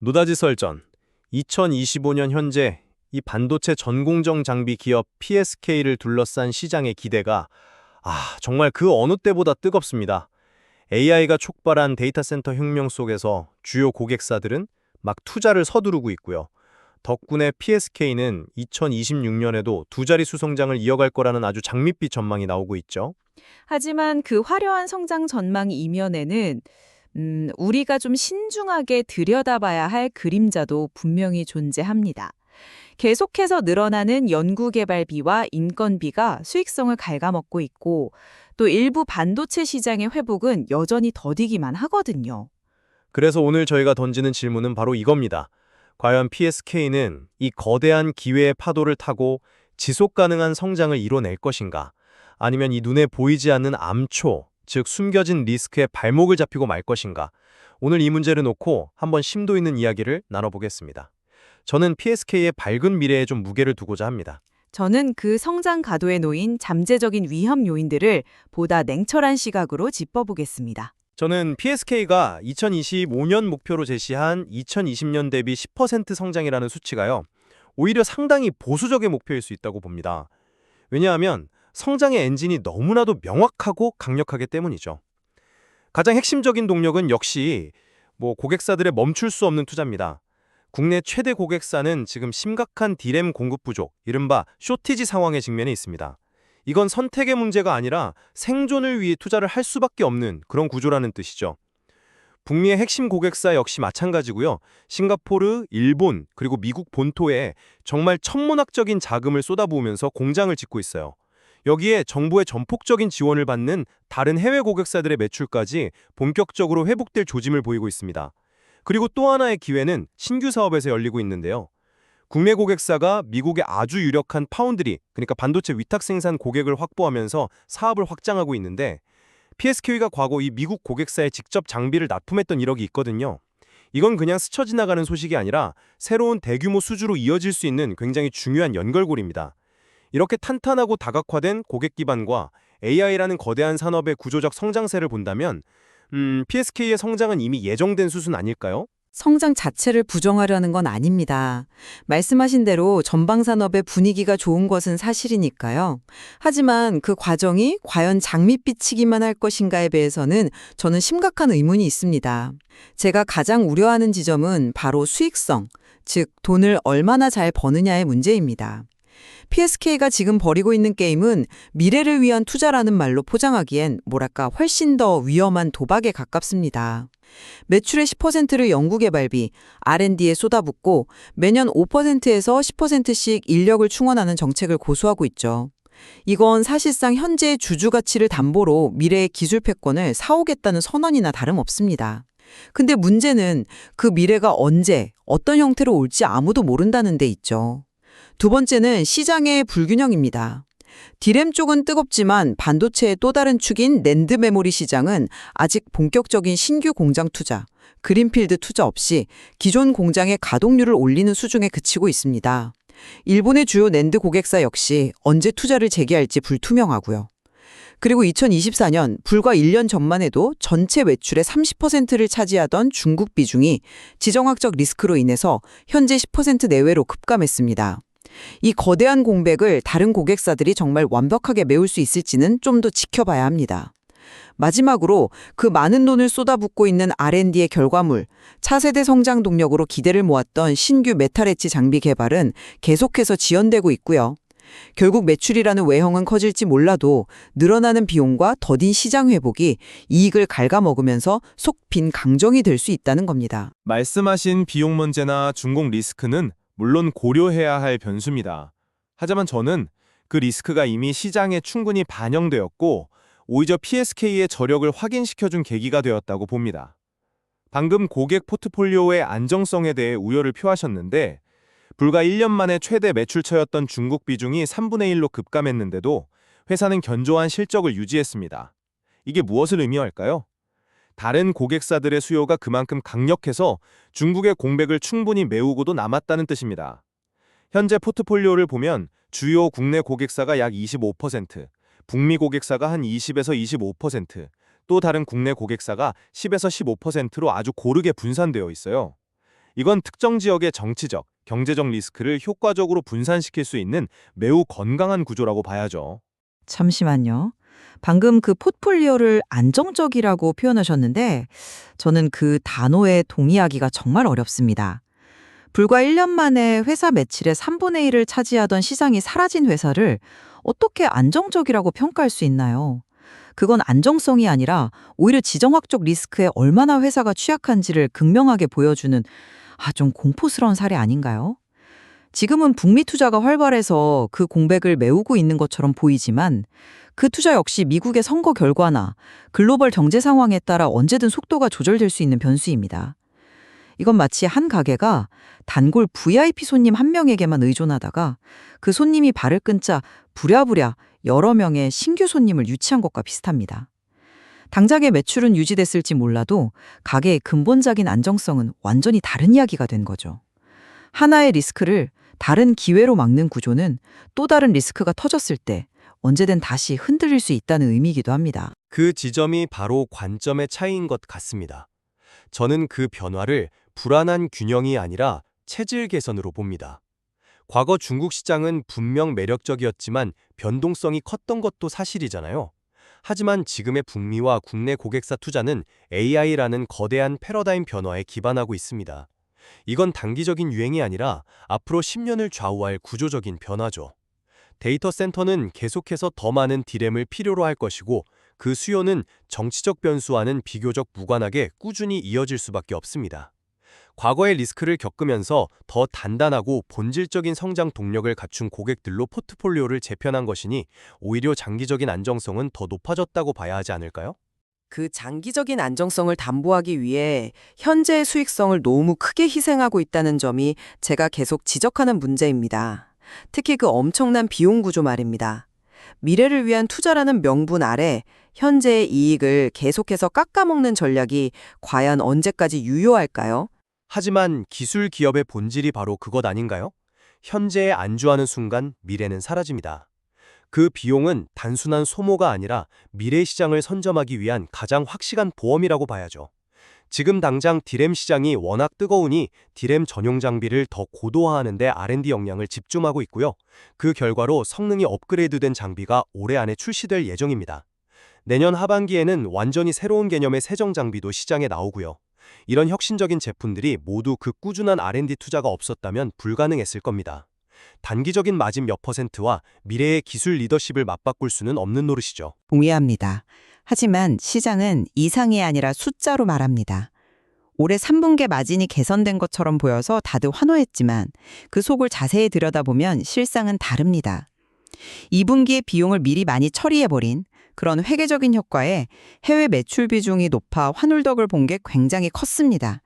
노다지 설전. 2025년 현재 이 반도체 전공정 장비 기업 PSK를 둘러싼 시장의 기대가 정말 그 어느 때보다 뜨겁습니다. AI가 촉발한 데이터 센터 혁명 속에서 주요 고객사들은 막 투자를 서두르고 있고요. 덕분에 PSK는 2026년에도 두 자릿수 성장을 이어갈 거라는 아주 장밋빛 전망이 나오고 있죠. 하지만 그 화려한 성장 전망 이면에는 우리가 좀 신중하게 들여다봐야 할 그림자도 분명히 존재합니다. 계속해서 늘어나는 연구개발비와 인건비가 수익성을 갉아먹고 있고 또 일부 반도체 시장의 회복은 여전히 더디기만 하거든요. 그래서 오늘 저희가 던지는 질문은 바로 이겁니다. 과연 PSK는 이 거대한 기회의 파도를 타고 지속 가능한 성장을 이뤄낼 것인가? 아니면 이 눈에 보이지 않는 암초, 즉 숨겨진 리스크에 발목을 잡히고 말 것인가? 오늘 이 문제를 놓고 한번 심도 있는 이야기를 나눠보겠습니다. 저는 PSK의 밝은 미래에 좀 무게를 두고자 합니다. 저는 그 성장 가도에 놓인 잠재적인 위험 요인들을 보다 냉철한 시각으로 짚어보겠습니다. 저는 PSK가 2025년 목표로 제시한 2020년 대비 10% 성장이라는 수치가요, 오히려 상당히 보수적인 목표일 수 있다고 봅니다. 왜냐하면 성장의 엔진이 너무나도 명확하고 강력하기 때문이죠. 가장 핵심적인 동력은 역시 고객사들의 멈출 수 없는 투자입니다. 국내 최대 고객사는 지금 심각한 디램 공급 부족, 이른바 쇼티지 상황에 직면해 있습니다. 이건 선택의 문제가 아니라 생존을 위해 투자를 할 수밖에 없는 그런 구조라는 뜻이죠. 북미의 핵심 고객사 역시 마찬가지고요. 싱가포르, 일본, 그리고 미국 본토에 정말 천문학적인 자금을 쏟아부으면서 공장을 짓고 있어요. 여기에 정부의 전폭적인 지원을 받는 다른 해외 고객사들의 매출까지 본격적으로 회복될 조짐을 보이고 있습니다. 그리고 또 하나의 기회는 신규 사업에서 열리고 있는데요. 국내 고객사가 미국의 아주 유력한 파운드리, 그러니까 반도체 위탁 생산 고객을 확보하면서 사업을 확장하고 있는데, PSK가 과거 이 미국 고객사에 직접 장비를 납품했던 이력이 있거든요. 이건 그냥 스쳐 지나가는 소식이 아니라 새로운 대규모 수주로 이어질 수 있는 굉장히 중요한 연결고리입니다. 이렇게 탄탄하고 다각화된 고객 기반과 AI라는 거대한 산업의 구조적 성장세를 본다면 PSK의 성장은 이미 예정된 수준 아닐까요? 성장 자체를 부정하려는 건 아닙니다. 말씀하신 대로 전방산업의 분위기가 좋은 것은 사실이니까요. 하지만 그 과정이 과연 장밋빛이기만 할 것인가에 대해서는 저는 심각한 의문이 있습니다. 제가 가장 우려하는 지점은 바로 수익성, 즉 돈을 얼마나 잘 버느냐의 문제입니다. PSK가 지금 벌이고 있는 게임은 미래를 위한 투자라는 말로 포장하기엔 훨씬 더 위험한 도박에 가깝습니다. 매출의 10%를 연구개발비, R&D에 쏟아붓고 매년 5%에서 10%씩 인력을 충원하는 정책을 고수하고 있죠. 이건 사실상 현재의 주주 가치를 담보로 미래의 기술 패권을 사오겠다는 선언이나 다름없습니다. 근데 문제는 그 미래가 언제, 어떤 형태로 올지 아무도 모른다는 데 있죠. 두 번째는 시장의 불균형입니다. 디램 쪽은 뜨겁지만 반도체의 또 다른 축인 낸드 메모리 시장은 아직 본격적인 신규 공장 투자, 그린필드 투자 없이 기존 공장의 가동률을 올리는 수준에 그치고 있습니다. 일본의 주요 낸드 고객사 역시 언제 투자를 재개할지 불투명하고요. 그리고 2024년 불과 1년 전만 해도 전체 매출의 30%를 차지하던 중국 비중이 지정학적 리스크로 인해서 현재 10% 내외로 급감했습니다. 이 거대한 공백을 다른 고객사들이 정말 완벽하게 메울 수 있을지는 좀 더 지켜봐야 합니다. 마지막으로 그 많은 돈을 쏟아붓고 있는 R&D의 결과물, 차세대 성장 동력으로 기대를 모았던 신규 메탈 엣지 장비 개발은 계속해서 지연되고 있고요. 결국 매출이라는 외형은 커질지 몰라도 늘어나는 비용과 더딘 시장 회복이 이익을 갉아먹으면서 속 빈 강정이 될 수 있다는 겁니다. 말씀하신 비용 문제나 준공 리스크는 물론 고려해야 할 변수입니다. 하지만 저는 그 리스크가 이미 시장에 충분히 반영되었고 오히려 PSK의 저력을 확인시켜준 계기가 되었다고 봅니다. 방금 고객 포트폴리오의 안정성에 대해 우려를 표하셨는데 불과 1년 만에 최대 매출처였던 중국 비중이 3분의 1로 급감했는데도 회사는 견조한 실적을 유지했습니다. 이게 무엇을 의미할까요? 다른 고객사들의 수요가 그만큼 강력해서 중국의 공백을 충분히 메우고도 남았다는 뜻입니다. 현재 포트폴리오를 보면 주요 국내 고객사가 약 25%, 북미 고객사가 한 20에서 25%, 또 다른 국내 고객사가 10에서 15%로 아주 고르게 분산되어 있어요. 이건 특정 지역의 정치적, 경제적 리스크를 효과적으로 분산시킬 수 있는 매우 건강한 구조라고 봐야죠. 잠시만요. 방금 그 포트폴리오를 안정적이라고 표현하셨는데 저는 그 단어에 동의하기가 정말 어렵습니다. 불과 1년 만에 회사 매출의 3분의 1을 차지하던 시장이 사라진 회사를 어떻게 안정적이라고 평가할 수 있나요? 그건 안정성이 아니라 오히려 지정학적 리스크에 얼마나 회사가 취약한지를 극명하게 보여주는 좀 공포스러운 사례 아닌가요? 지금은 북미 투자가 활발해서 그 공백을 메우고 있는 것처럼 보이지만 그 투자 역시 미국의 선거 결과나 글로벌 경제 상황에 따라 언제든 속도가 조절될 수 있는 변수입니다. 이건 마치 한 가게가 단골 VIP 손님 한 명에게만 의존하다가 그 손님이 발을 끊자 부랴부랴 여러 명의 신규 손님을 유치한 것과 비슷합니다. 당장의 매출은 유지됐을지 몰라도 가게의 근본적인 안정성은 완전히 다른 이야기가 된 거죠. 하나의 리스크를 다른 기회로 막는 구조는 또 다른 리스크가 터졌을 때 언제든 다시 흔들릴 수 있다는 의미이기도 합니다. 그 지점이 바로 관점의 차이인 것 같습니다. 저는 그 변화를 불안한 균형이 아니라 체질 개선으로 봅니다. 과거 중국 시장은 분명 매력적이었지만 변동성이 컸던 것도 사실이잖아요. 하지만 지금의 북미와 국내 고객사 투자는 AI라는 거대한 패러다임 변화에 기반하고 있습니다. 이건 단기적인 유행이 아니라 앞으로 10년을 좌우할 구조적인 변화죠. 데이터 센터는 계속해서 더 많은 디램을 필요로 할 것이고 그 수요는 정치적 변수와는 비교적 무관하게 꾸준히 이어질 수밖에 없습니다. 과거의 리스크를 겪으면서 더 단단하고 본질적인 성장 동력을 갖춘 고객들로 포트폴리오를 재편한 것이니 오히려 장기적인 안정성은 더 높아졌다고 봐야 하지 않을까요? 그 장기적인 안정성을 담보하기 위해 현재의 수익성을 너무 크게 희생하고 있다는 점이 제가 계속 지적하는 문제입니다. 특히 그 엄청난 비용 구조 말입니다. 미래를 위한 투자라는 명분 아래 현재의 이익을 계속해서 깎아먹는 전략이 과연 언제까지 유효할까요? 하지만 기술 기업의 본질이 바로 그것 아닌가요? 현재에 안주하는 순간 미래는 사라집니다. 그 비용은 단순한 소모가 아니라 미래 시장을 선점하기 위한 가장 확실한 보험이라고 봐야죠. 지금 당장 디램 시장이 워낙 뜨거우니 디램 전용 장비를 더 고도화하는 데 R&D 역량을 집중하고 있고요. 그 결과로 성능이 업그레이드된 장비가 올해 안에 출시될 예정입니다. 내년 하반기에는 완전히 새로운 개념의 세정 장비도 시장에 나오고요. 이런 혁신적인 제품들이 모두 그 꾸준한 R&D 투자가 없었다면 불가능했을 겁니다. 단기적인 마진 몇 %와 미래의 기술 리더십을 맞바꿀 수는 없는 노릇이죠. 동의합니다. 하지만 시장은 이상이 아니라 숫자로 말합니다. 올해 3분기 마진이 개선된 것처럼 보여서 다들 환호했지만 그 속을 자세히 들여다보면 실상은 다릅니다. 2분기의 비용을 미리 많이 처리해버린 그런 회계적인 효과에 해외 매출 비중이 높아 환울덕을 본 게 굉장히 컸습니다.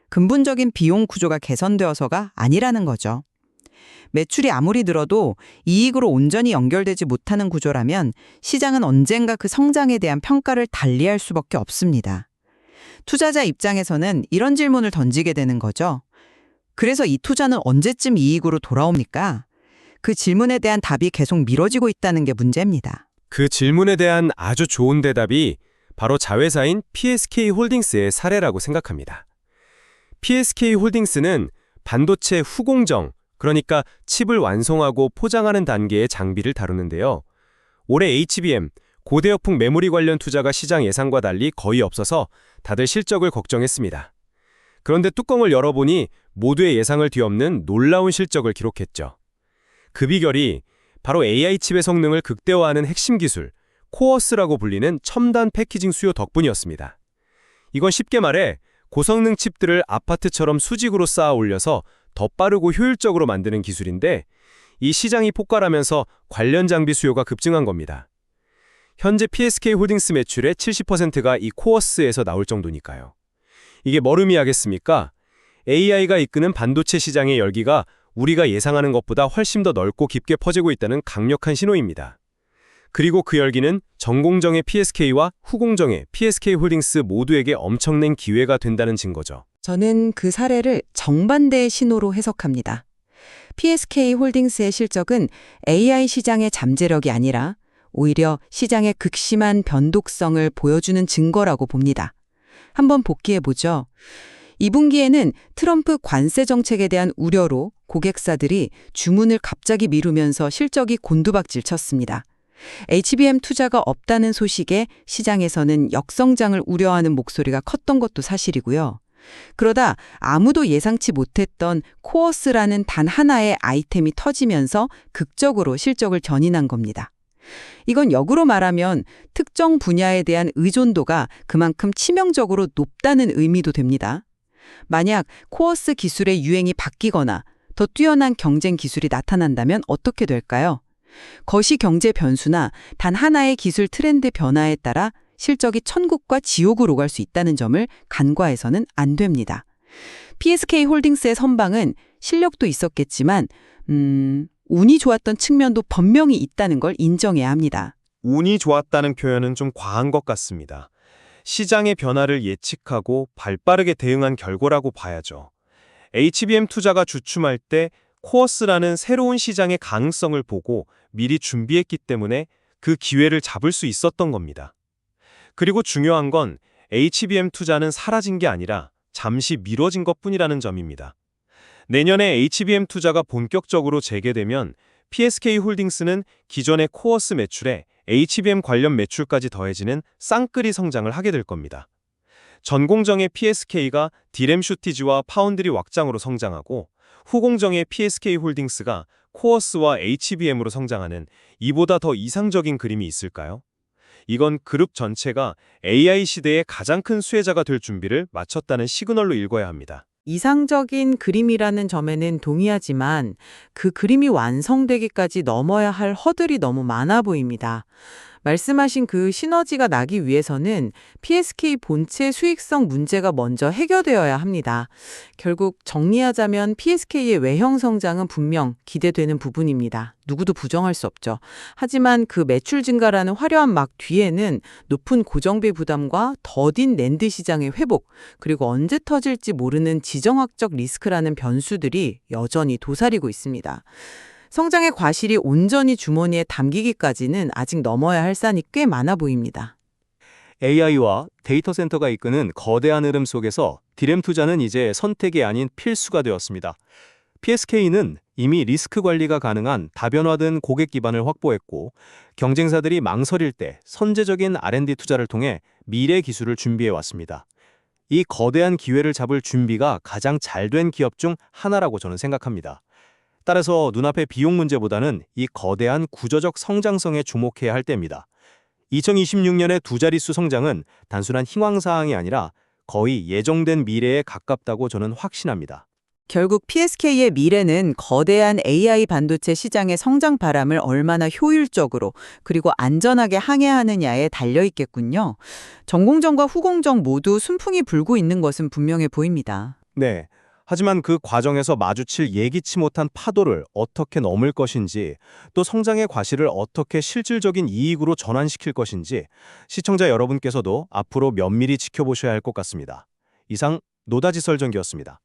근본적인 비용 구조가 개선되어서가 아니라는 거죠. 매출이 아무리 늘어도 이익으로 온전히 연결되지 못하는 구조라면 시장은 언젠가 그 성장에 대한 평가를 달리할 수밖에 없습니다. 투자자 입장에서는 이런 질문을 던지게 되는 거죠. 그래서 이 투자는 언제쯤 이익으로 돌아옵니까? 그 질문에 대한 답이 계속 미뤄지고 있다는 게 문제입니다. 그 질문에 대한 아주 좋은 대답이 바로 자회사인 PSK 홀딩스의 사례라고 생각합니다. PSK 홀딩스는 반도체 후공정, 그러니까 칩을 완성하고 포장하는 단계의 장비를 다루는데요. 올해 HBM, 고대역풍 메모리 관련 투자가 시장 예상과 달리 거의 없어서 다들 실적을 걱정했습니다. 그런데 뚜껑을 열어보니 모두의 예상을 뒤엎는 놀라운 실적을 기록했죠. 그 비결이 바로 AI 칩의 성능을 극대화하는 핵심 기술, 코어스라고 불리는 첨단 패키징 수요 덕분이었습니다. 이건 쉽게 말해 고성능 칩들을 아파트처럼 수직으로 쌓아 올려서 더 빠르고 효율적으로 만드는 기술인데 이 시장이 폭발하면서 관련 장비 수요가 급증한 겁니다. 현재 PSK 홀딩스 매출의 70%가 이 코어스에서 나올 정도니까요. 이게 뭘 의미하겠습니까? AI가 이끄는 반도체 시장의 열기가 우리가 예상하는 것보다 훨씬 더 넓고 깊게 퍼지고 있다는 강력한 신호입니다. 그리고 그 열기는 전공정의 PSK와 후공정의 PSK 홀딩스 모두에게 엄청난 기회가 된다는 증거죠. 저는 그 사례를 정반대의 신호로 해석합니다. PSK 홀딩스의 실적은 AI 시장의 잠재력이 아니라 오히려 시장의 극심한 변동성을 보여주는 증거라고 봅니다. 한번 복기해보죠. 2분기에는 트럼프 관세 정책에 대한 우려로 고객사들이 주문을 갑자기 미루면서 실적이 곤두박질 쳤습니다. HBM 투자가 없다는 소식에 시장에서는 역성장을 우려하는 목소리가 컸던 것도 사실이고요. 그러다 아무도 예상치 못했던 코어스라는 단 하나의 아이템이 터지면서 극적으로 실적을 견인한 겁니다. 이건 역으로 말하면 특정 분야에 대한 의존도가 그만큼 치명적으로 높다는 의미도 됩니다. 만약 코어스 기술의 유행이 바뀌거나 더 뛰어난 경쟁 기술이 나타난다면 어떻게 될까요? 거시 경제 변수나 단 하나의 기술 트렌드 변화에 따라 실적이 천국과 지옥으로 갈 수 있다는 점을 간과해서는 안 됩니다. PSK 홀딩스의 선방은 실력도 있었겠지만 운이 좋았던 측면도 분명히 있다는 걸 인정해야 합니다. 운이 좋았다는 표현은 좀 과한 것 같습니다. 시장의 변화를 예측하고 발빠르게 대응한 결과라고 봐야죠. HBM 투자가 주춤할 때 코어스라는 새로운 시장의 가능성을 보고 미리 준비했기 때문에 그 기회를 잡을 수 있었던 겁니다. 그리고 중요한 건 HBM 투자는 사라진 게 아니라 잠시 미뤄진 것뿐이라는 점입니다. 내년에 HBM 투자가 본격적으로 재개되면 PSK 홀딩스는 기존의 코어스 매출에 HBM 관련 매출까지 더해지는 쌍끌이 성장을 하게 될 겁니다. 전공정의 PSK가 디램 슈티지와 파운드리 확장으로 성장하고 후공정의 PSK 홀딩스가 코어스와 HBM으로 성장하는 이보다 더 이상적인 그림이 있을까요? 이건 그룹 전체가 AI 시대의 가장 큰 수혜자가 될 준비를 마쳤다는 시그널로 읽어야 합니다. 이상적인 그림이라는 점에는 동의하지만 그 그림이 완성되기까지 넘어야 할 허들이 너무 많아 보입니다. 말씀하신 그 시너지가 나기 위해서는 PSK 본체 수익성 문제가 먼저 해결되어야 합니다. 결국 정리하자면 PSK의 외형 성장은 분명 기대되는 부분입니다. 누구도 부정할 수 없죠. 하지만 그 매출 증가라는 화려한 막 뒤에는 높은 고정비 부담과 더딘 낸드 시장의 회복, 그리고 언제 터질지 모르는 지정학적 리스크라는 변수들이 여전히 도사리고 있습니다. 성장의 과실이 온전히 주머니에 담기기까지는 아직 넘어야 할 산이 꽤 많아 보입니다. AI와 데이터 센터가 이끄는 거대한 흐름 속에서 디램 투자는 이제 선택이 아닌 필수가 되었습니다. PSK는 이미 리스크 관리가 가능한 다변화된 고객 기반을 확보했고 경쟁사들이 망설일 때 선제적인 R&D 투자를 통해 미래 기술을 준비해 왔습니다. 이 거대한 기회를 잡을 준비가 가장 잘 된 기업 중 하나라고 저는 생각합니다. 따라서 눈앞의 비용 문제보다는 이 거대한 구조적 성장성에 주목해야 할 때입니다. 2026년의 두 자릿수 성장은 단순한 희망사항이 아니라 거의 예정된 미래에 가깝다고 저는 확신합니다. 결국 PSK의 미래는 거대한 AI 반도체 시장의 성장 바람을 얼마나 효율적으로 그리고 안전하게 항해하느냐에 달려 있겠군요. 전공정과 후공정 모두 순풍이 불고 있는 것은 분명해 보입니다. 네. 하지만 그 과정에서 마주칠 예기치 못한 파도를 어떻게 넘을 것인지, 또 성장의 과실을 어떻게 실질적인 이익으로 전환시킬 것인지 시청자 여러분께서도 앞으로 면밀히 지켜보셔야 할 것 같습니다. 이상 노다지설전기였습니다.